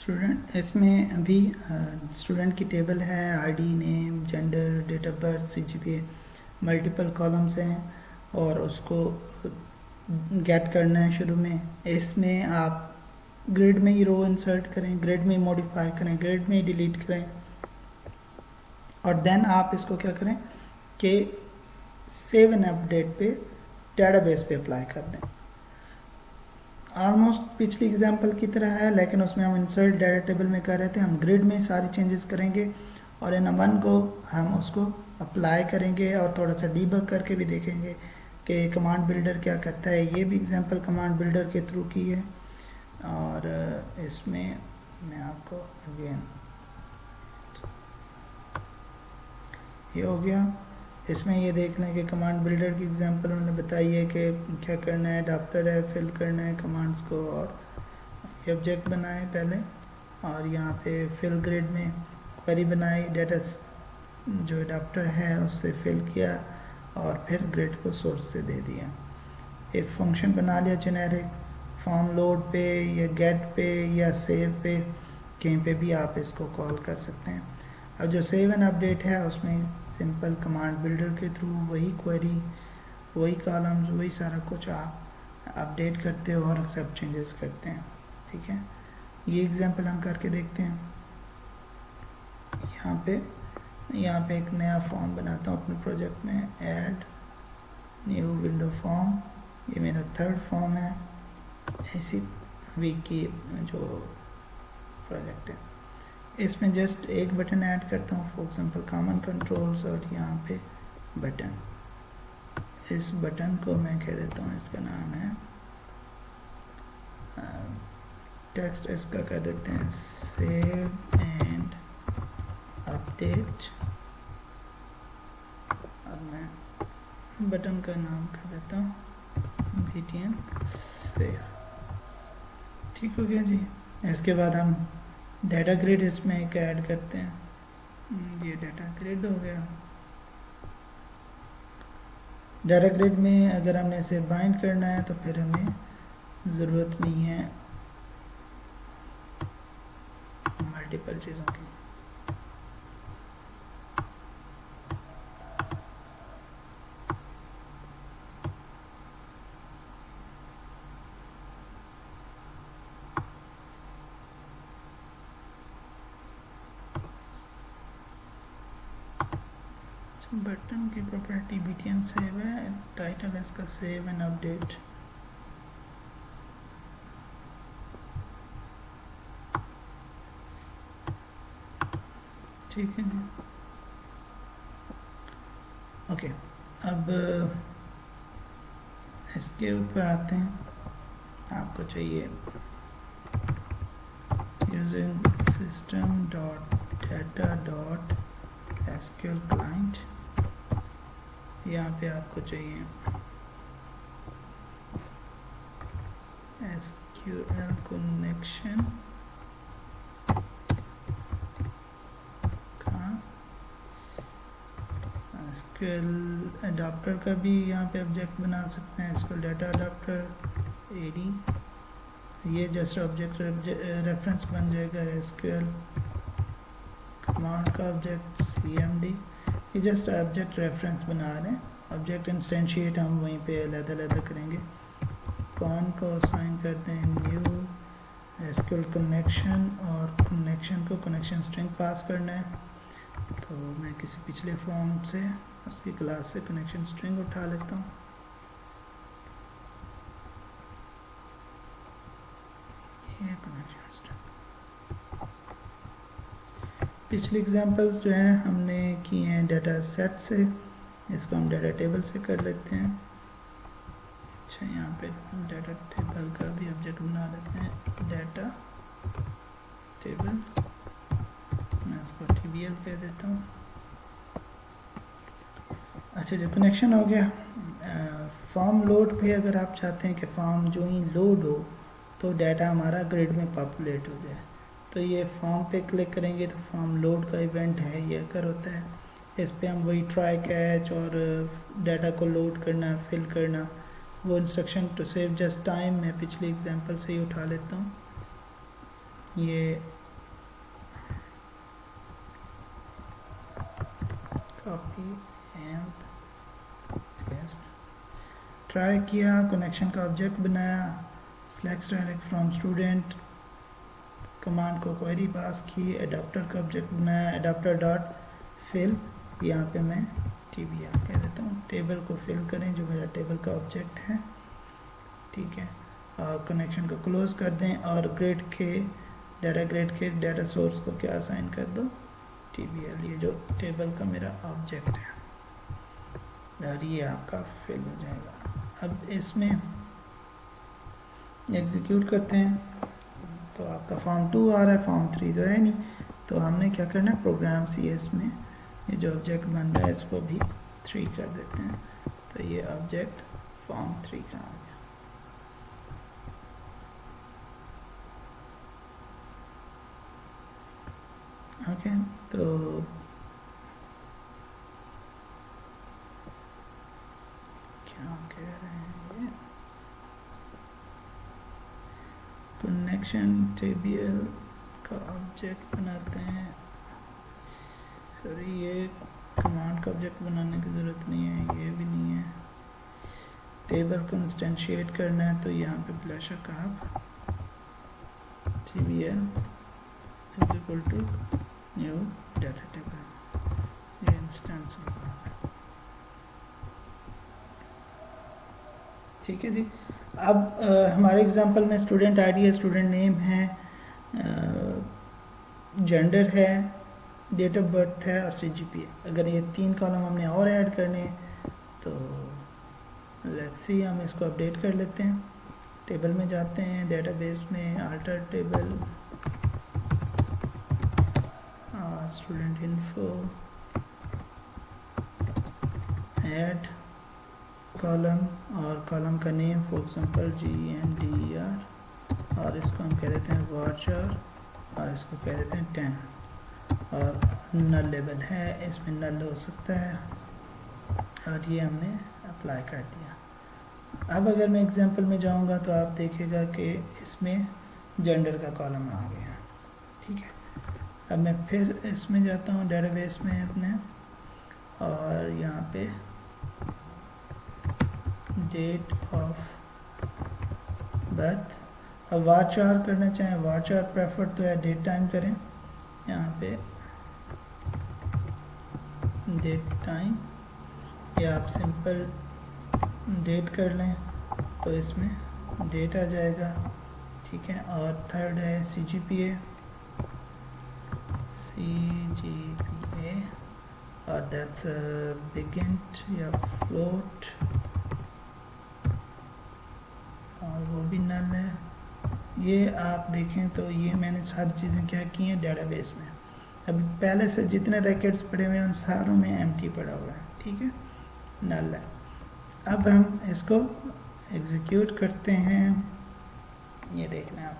Student इसमें अभी student की टेबल है, ID, name, gender, date of birth, CGPA, multiple columns हैं और उसको गेट करना है शुरू में। इसमें आप ग्रिड में ही रो इंसर्ट करें, ग्रिड में ही मॉडिफाई करें, ग्रिड में ही डिलीट करें और देन आप इसको क्या करें कि सेव एंड अपडेट पे डेटाबेस पे अप्लाई कर दें। ऑलमोस्ट पिछली एग्जांपल की तरह है, लेकिन उसमें हम इंसर्ट डाटा टेबल में कर रहे थे, हम ग्रिड में सारी चेंजेस करेंगे और इन वन को हम उसको अप्लाई करेंगे और थोड़ा सा डीबग करके भी देखेंगे कि कमांड बिल्डर क्या करता है। ये भी एग्जांपल कमांड बिल्डर के थ्रू की है और इसमें मैं आपको अगेन ये हो गया। इसमें ये देख लें कि कमांड बिल्डर की एग्जांपल उन्होंने बताई है कि क्या करना है, अडाप्टर है, फिल करना है कमांड्स को और ये ऑब्जेक्ट बनाए पहले और यहाँ पे फिल ग्रिड में क्वेरी बनाई, डाटा जो अडाप्टर है उससे फिल किया और फिर ग्रिड को सोर्स से दे दिया। एक फंक्शन बना लिया जेनेरिक, फॉर्म लोड पे या गेट पे या सेव पे, कहीं पे भी आप इसको कॉल कर सकते हैं। अब जो सेव एंड अपडेट है उसमें सिंपल कमांड बिल्डर के थ्रू वही क्वेरी, वही कॉलम्स, वही सारा कुछ आप अपडेट करते हो और सब चेंजेस करते हैं। ठीक है, ये एग्जांपल हम करके देखते हैं। यहाँ पे एक नया फॉर्म बनाता हूँ अपने प्रोजेक्ट में, ऐड न्यू विंडो फॉर्म। ये मेरा थर्ड फॉर्म है इसी वीक की जो प्रोजेक्ट है। इसमें जस्ट एक बटन ऐड करता हूँ, फॉर एग्जांपल कॉमन कंट्रोल्स और यहाँ पे बटन। इस बटन को मैं कह देता हूँ, इसका नाम है टेक्स्ट, इसका कर देते हैं सेव एंड अपडेट और मैं बटन का नाम कर देता हूँ BTN सेव। ठीक हो गया जी। इसके बाद हम डाटा ग्रिड इसमें एक ऐड करते हैं, ये डाटा ग्रिड हो गया। डाटा ग्रिड में अगर हमने इसे बाइंड करना है तो फिर हमें ज़रूरत नहीं है मल्टीपल चीज़ों की। बटन की प्रॉपर्टी BTN सेव है, टाइटल इसका सेव एंड अपडेट। ठीक है जी, ओके। अब इसके ऊपर आते हैं, आपको चाहिए using system dot data dot SQL client. यहाँ पे आपको चाहिए SQL कनेक्शन का, SQL अडाप्टर का भी यहाँ पे ऑब्जेक्ट बना सकते हैं, SQL डाटा अडाप्टर AD। ये जस्ट ऑब्जेक्ट रेफरेंस बन जाएगा SQL कमांड का ऑब्जेक्ट CMD। ये जस्ट ऑब्जेक्ट रेफरेंस बना रहे हैं, ऑब्जेक्ट इंस्टेंशिएट हम वहीं पे अलग-अलग करेंगे। कौन को असाइन करते हैं न्यू SQL कनेक्शन और कनेक्शन को कनेक्शन स्ट्रिंग पास करना है। तो मैं किसी पिछले फॉर्म से उसकी क्लास से कनेक्शन स्ट्रिंग उठा लेता हूँ। ये कनेक्शन स्ट्रिंग पिछले एग्जांपल्स जो हैं हमने किए हैं डाटा सेट से, इसको हम डाटा टेबल से कर लेते हैं। अच्छा, यहाँ पे डाटा टेबल का भी ऑब्जेक्ट बना लेते हैं, डाटा टेबल। मैं इसको TBL कह देता हूँ। अच्छा, जो कनेक्शन हो गया, फॉर्म लोड पे अगर आप चाहते हैं कि फॉर्म जो ही लोड हो तो डाटा हमारा ग्रिड में पॉपुलेट हो जाए, तो ये फॉर्म पे क्लिक करेंगे तो फॉर्म लोड का इवेंट है, ये अगर होता है। इस पे हम वही ट्राई कैच और डाटा को लोड करना, फिल करना, वो instruction to save just time मैं पिछले एग्जांपल से ही उठा लेता हूँ। ये कॉपी एंड पेस्ट, ट्राई किया, कनेक्शन का ऑब्जेक्ट बनाया, select direct from student, command को क्वेरी पास की, एडाप्टर का ऑब्जेक्ट बनाया, एडाप्टर डॉट फिल, यहाँ पे मैं TBL कह देता हूँ, टेबल को फिल करें जो मेरा टेबल का ऑब्जेक्ट है, ठीक है। और कनेक्शन को क्लोज कर दें और ग्रेड के डाटा सोर्स को क्या असाइन कर दो, TBL, ये जो टेबल का मेरा ऑब्जेक्ट है, और ये आपका फिल हो जाएगा। अब इसमें एग्जीक्यूट करते हैं तो आपका फॉर्म 2 आ रहा है, फॉर्म 3 तो है नहीं, तो हमने क्या करना है, प्रोग्राम CS में ये जो ऑब्जेक्ट बन रहा है इसको भी 3 कर देते हैं, तो ये ऑब्जेक्ट फॉर्म 3 का आ गया। ओके, तो क्या कह रहे हैं ये, कनेक्शन TBL का ऑब्जेक्ट बनाते हैं, सॉरी ये कमांड का ऑब्जेक्ट बनाने की ज़रूरत नहीं है, ये भी नहीं है, टेबल को इंस्टेंशिएट करना है, तो यहाँ पे बेशक आप TBL is equal to new data table, ये इंस्टेंस होगा, ठीक है जी। अब हमारे एग्जांपल में स्टूडेंट आईडी है, स्टूडेंट नेम है, जेंडर है, डेट ऑफ बर्थ है और CGPA। अगर ये 3 कॉलम हमने और ऐड करने हैं तो लेट्स सी, हम इसको अपडेट कर लेते हैं, टेबल में जाते हैं, डेटाबेस में alter table, student info, add column और कॉलम का नेम फॉर एग्जांपल GNDER, और इसको हम कह देते हैं वाचर और इसको कह देते हैं 10, और नल लेबल है, इसमें नल हो सकता है, और ये हमने अप्लाई कर दिया। अब अगर मैं एग्जांपल में जाऊंगा तो आप देखेगा कि इसमें जेंडर का कॉलम आ गया, ठीक है। अब मैं फिर इसमें जाता हूँ डेटाबेस में अपने, और यहाँ पे डेट ऑफ बर्थ, अब वारचार करना चाहें, वारचार प्रेफर तो है, डेट टाइम करें, यहाँ पे डेट टाइम, या आप सिंपल डेट कर लें तो इसमें डेट आ जाएगा, ठीक है। और थर्ड है CGPA, और दैट्स बिगिंट या फ्लोट, और वो भी नल है। ये आप देखें तो ये मैंने सारी चीज़ें क्या की हैं डेटाबेस में, अभी पहले से जितने रैकेट्स पड़े हुए हैं उन सारों में एम्प्टी पड़ा हुआ है, ठीक है, नल है। अब हम इसको एग्जीक्यूट करते हैं, ये देख लें आप,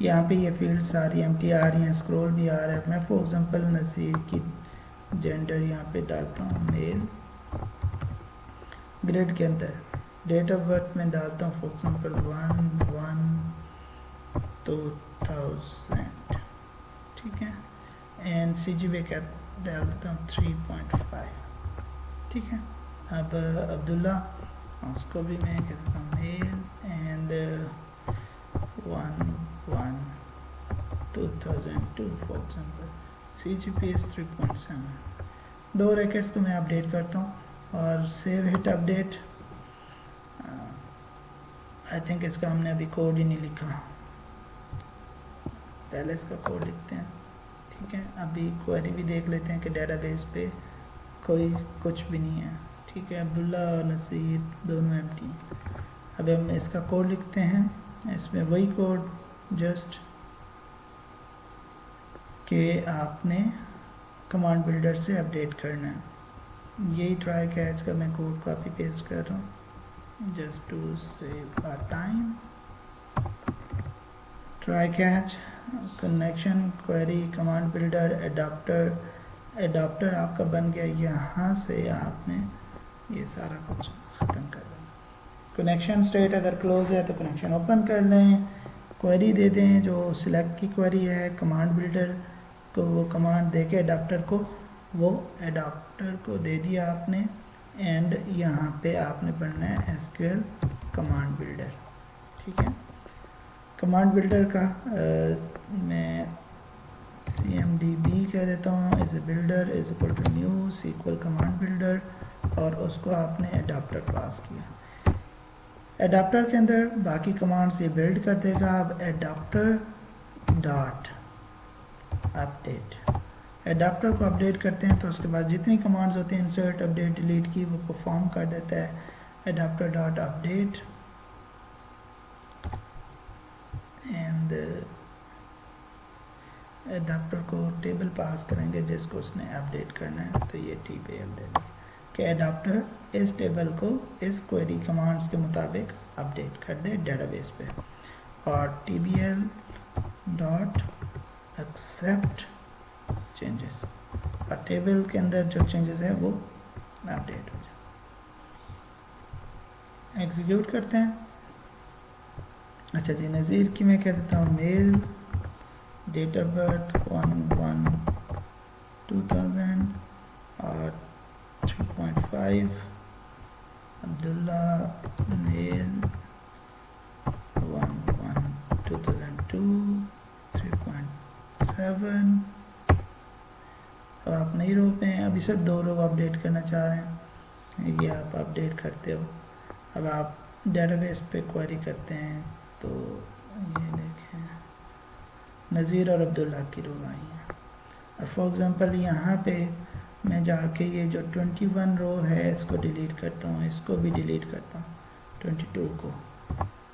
यहाँ पे ये फील्ड सारी एम्प्टी आ रही हैं, स्क्रॉल भी आ रहा है। मैं फॉर एग्जांपल नसीर की जेंडर यहाँ पे डालता हूँ मेल, ग्रेड के अंदर डेट ऑफ बर्थ में डालता हूँ फॉर एग्जांपल 1/1/2000, ठीक है, एंड CGPA का डालता हूँ 3.5, ठीक है। अब अब्दुल्ला, उसको भी मैं कहता हूँ male, and 1/1/2002 for example, CGPA 3.7। 2 brackets को मैं अपडेट करता हूँ और save hit update. I think इसका हमने अभी कोड ही नहीं लिखा, पहले इसका कोड लिखते हैं, ठीक है। अभी क्वेरी भी देख लेते हैं कि डेटाबेस पे कोई कुछ भी नहीं है, ठीक है। अब्दुल्ला और नसीर दोनों एम्प्टी हैं। अब हम इसका कोड लिखते हैं, इसमें वही कोड जस्ट कि आपने कमांड बिल्डर से अपडेट करना है। यही ट्राई कैच का मैं कोड कॉपी पेस्ट कर रहा हूँ just to save our time. Try catch, connection, query, command builder, adapter आपका बन गया। यहाँ से आपने ये सारा कुछ ख़त्म कर देना। कनेक्शन स्टेट अगर क्लोज है तो कनेक्शन ओपन कर लें, क्वेरी दे दें जो सिलेक्ट की क्वेरी है, कमांड बिल्डर को वो कमांड दे के एडाप्टर को दे दिया आपने, एंड यहाँ पे आपने पढ़ना है एसक्यूएल कमांड बिल्डर। ठीक है, कमांड बिल्डर का मैं CMDB कह देता हूँ, as a builder is equal to new SQL command builder, और उसको आपने एडाप्टर पास किया। एडाप्टर के अंदर बाकी कमांड्स ये बिल्ड कर देगा। अब एडाप्टर डॉट अपडेट, एडाप्टर को अपडेट करते हैं तो उसके बाद जितनी कमांड्स होती हैं इंसर्ट अपडेट डिलीट की वो परफॉर्म कर देता है adapter dot update, and adapter को टेबल पास करेंगे जिसको उसने अपडेट करना है, तो ये टेबल दे दें कि एडाप्टर इस टेबल को इस क्वेरी कमांड्स के मुताबिक अपडेट कर दे डेटाबेस पे, और TBL डॉट एक्सेप्ट चेंजेस, और टेबल के अंदर जो चेंजेस है वो अपडेट हो जाए। एग्जीक्यूट करते हैं। अच्छा जी, नज़ीर की मैं कह देता हूँ मेल, डेट ऑफ बर्थ 1/1/2000 और 3.5, अब्दुल्ला मेल 1/1/2002 3.7। अब आप नई रो पे हैं, अभी सिर्फ 2 रो अपडेट करना चाह रहे हैं, ये आप अपडेट करते हो। अब आप डेटाबेस पे क्वेरी करते हैं तो ये देखें नज़ीर और अब्दुल्ला की रो आई है। अब फॉर एग्ज़ाम्पल यहाँ पे मैं जाके ये जो 21 रो है इसको डिलीट करता हूँ, इसको भी डिलीट करता हूँ 22 को।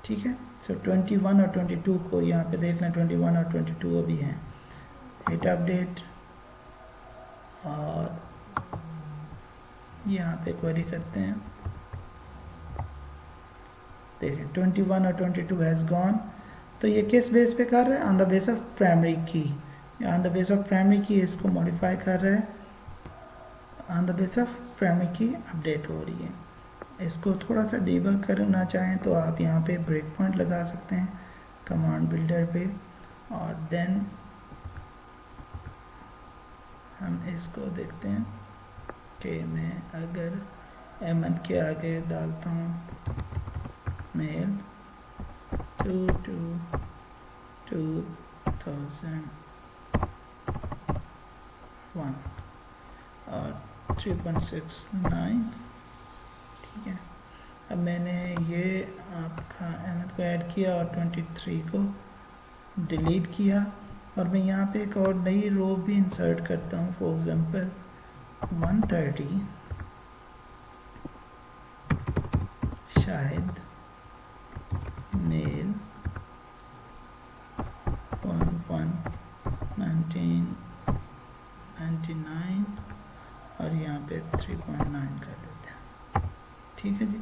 ठीक है, सो 21 और 22 को यहाँ पे देखना, 21 और 22 अभी हैं। हिट अपडेट और यहाँ पे क्वेरी करते हैं, देखें 21 और 22 हैज़ गॉन। तो ये किस बेस पे कर रहा है? On the base of primary key, on the base of primary key इसको मॉडिफाई कर रहा है, on the base of primary key update हो रही है। इसको थोड़ा सा डीबग करना चाहें तो आप यहाँ पे ब्रेक पॉइंट लगा सकते हैं कमांड बिल्डर पे, और देन हम इसको देखते हैं कि मैं अगर अहमद के आगे डालता हूँ मेल 2001 और 3.69, ठीक है। अब मैंने ये आपका अहमद को ऐड किया और 23 को डिलीट किया, और मैं यहाँ पे एक और नई रो भी इंसर्ट करता हूँ, फॉर एग्जांपल 130 शाहिद मेल 1999 और यहाँ पे 3.9 कर देते हैं। ठीक है जी,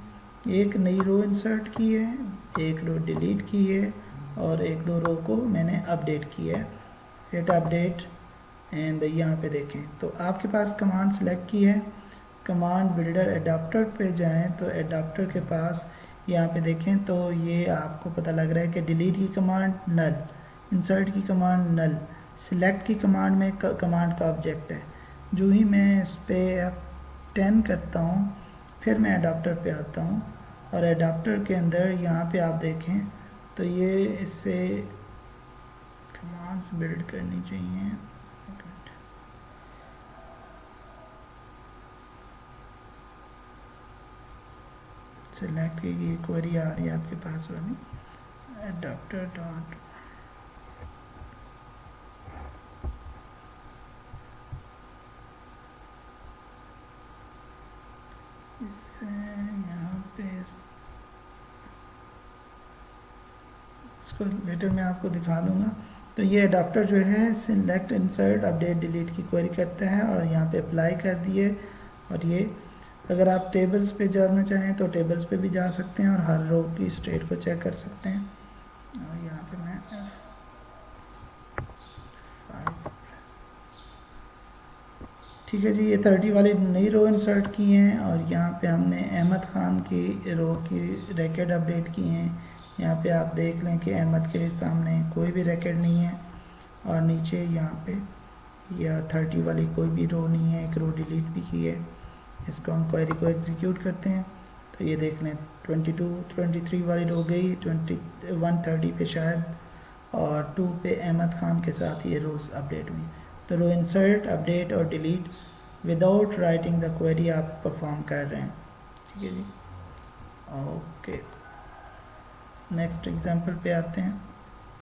एक नई रो इंसर्ट की है, एक रो डिलीट की है, और एक दो रो को मैंने अपडेट किया है। हिट अपडेट एंड यहाँ पे देखें तो आपके पास कमांड सेलेक्ट की है, कमांड बिल्डर एडाप्टर पे जाएं तो एडाप्टर के पास यहाँ पे देखें तो ये आपको पता लग रहा है कि डिलीट की कमांड नल, इंसर्ट की कमांड नल, सिलेक्ट की कमांड में कमांड का ऑब्जेक्ट है। जो ही मैं इस पर F10 करता हूँ फिर मैं एडाप्टर पे आता हूँ, और एडाप्टर के अंदर यहाँ पे आप देखें तो ये इससे कमांड्स बिल्ड करनी चाहिए। सेलेक्ट की ये क्वेरी आ रही है आपके पास वाली एडाप्टर डॉट इससे यहाँ पे इसको लेटर में आपको दिखा दूंगा। तो ये एडाप्टर जो है सिलेक्ट इंसर्ट अपडेट डिलीट की क्वेरी करता है, और यहाँ पे अप्लाई कर दिए। और ये अगर आप टेबल्स पे जाना चाहें तो टेबल्स पे भी जा सकते हैं और हर रो की स्टेट को चेक कर सकते हैं। और यहाँ पे मैं ठीक है जी, ये 30 वाली नई रो इंसर्ट की हैं, और यहाँ पे हमने अहमद ख़ान की रो की रैकेट अपडेट की हैं, यहाँ पे आप देख लें कि अहमद के सामने कोई भी रिकॉर्ड नहीं है और नीचे यहाँ पे या 30 वाली कोई भी रो नहीं है, एक रो डिलीट भी की है। इसको हम क्वेरी को एग्जीक्यूट करते हैं तो ये देख लें 23 वाली रो गई, 130 पे शायद और 2 पे अहमद खान के साथ ये रोज़ अपडेट हुई। तो रो इंसर्ट, अपडेट और delete without writing the query आप परफॉर्म कर रहे हैं। ठीक है जी, ओके। नेक्स्ट एग्जांपल पे आते हैं।